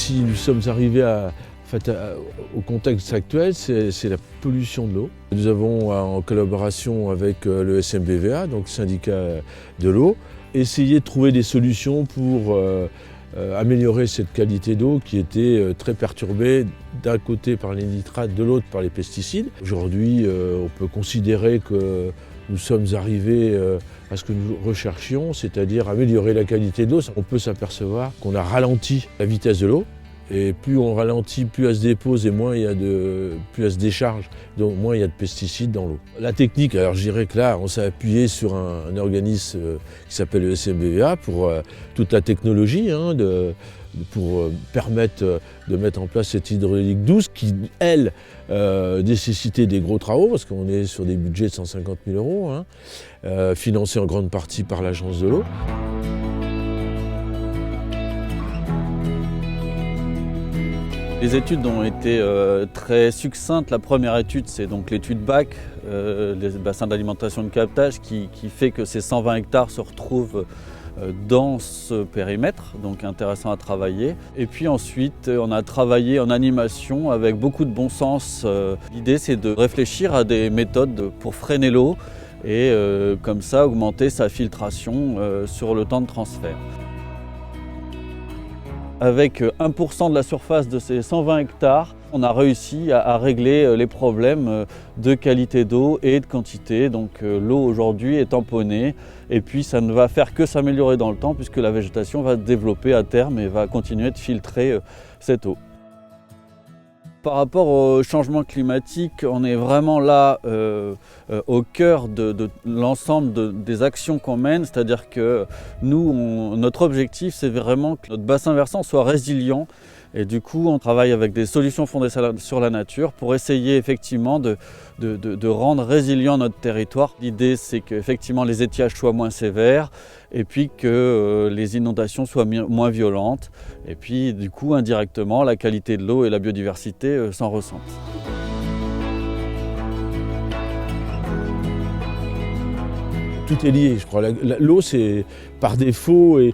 si nous sommes arrivés au contexte actuel, c'est la pollution de l'eau. Nous avons, en collaboration avec le SMBVA, donc le syndicat de l'eau, essayé de trouver des solutions pour améliorer cette qualité d'eau qui était très perturbée d'un côté par les nitrates, de l'autre par les pesticides. Aujourd'hui, on peut considérer que nous sommes arrivés à ce que nous recherchions, c'est-à-dire améliorer la qualité de l'eau. On peut s'apercevoir qu'on a ralenti la vitesse de l'eau. Et plus on ralentit, plus elle se dépose et plus elle se décharge, donc moins il y a de pesticides dans l'eau. La technique, alors je dirais que là, on s'est appuyé sur un organisme qui s'appelle le SMBVA pour toute la technologie, pour permettre de mettre en place cette hydraulique douce qui, elle, nécessitait des gros travaux, parce qu'on est sur des budgets de 150 000 €, financés en grande partie par l'Agence de l'eau. Les études ont été très succinctes. La première étude, c'est donc l'étude BAC, les bassins d'alimentation de captage, qui fait que ces 120 hectares se retrouvent dans ce périmètre, donc intéressant à travailler. Et puis ensuite, on a travaillé en animation avec beaucoup de bon sens. L'idée, c'est de réfléchir à des méthodes pour freiner l'eau et comme ça augmenter sa filtration sur le temps de transfert. Avec 1% de la surface de ces 120 hectares, on a réussi à régler les problèmes de qualité d'eau et de quantité. Donc l'eau aujourd'hui est tamponnée et puis ça ne va faire que s'améliorer dans le temps puisque la végétation va se développer à terme et va continuer de filtrer cette eau. Par rapport au changement climatique, on est vraiment là au cœur de l'ensemble des actions qu'on mène, c'est-à-dire que nous, notre objectif, c'est vraiment que notre bassin versant soit résilient. Et du coup, on travaille avec des solutions fondées sur la nature pour essayer effectivement de rendre résilient notre territoire. L'idée, c'est qu'effectivement les étiages soient moins sévères et puis que les inondations soient moins violentes. Et puis, du coup, indirectement, la qualité de l'eau et la biodiversité s'en ressentent. Tout est lié, je crois. L'eau, c'est par défaut et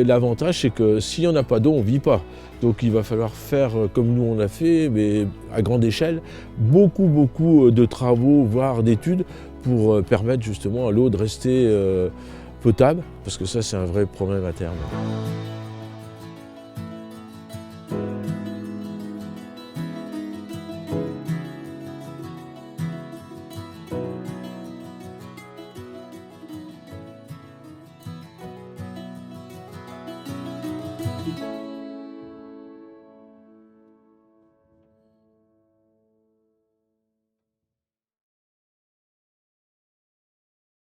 l'avantage, c'est que s'il n'y en a pas d'eau, on ne vit pas. Donc il va falloir faire comme nous on a fait, mais à grande échelle, beaucoup de travaux, voire d'études, pour permettre justement à l'eau de rester potable, parce que ça c'est un vrai problème à terme.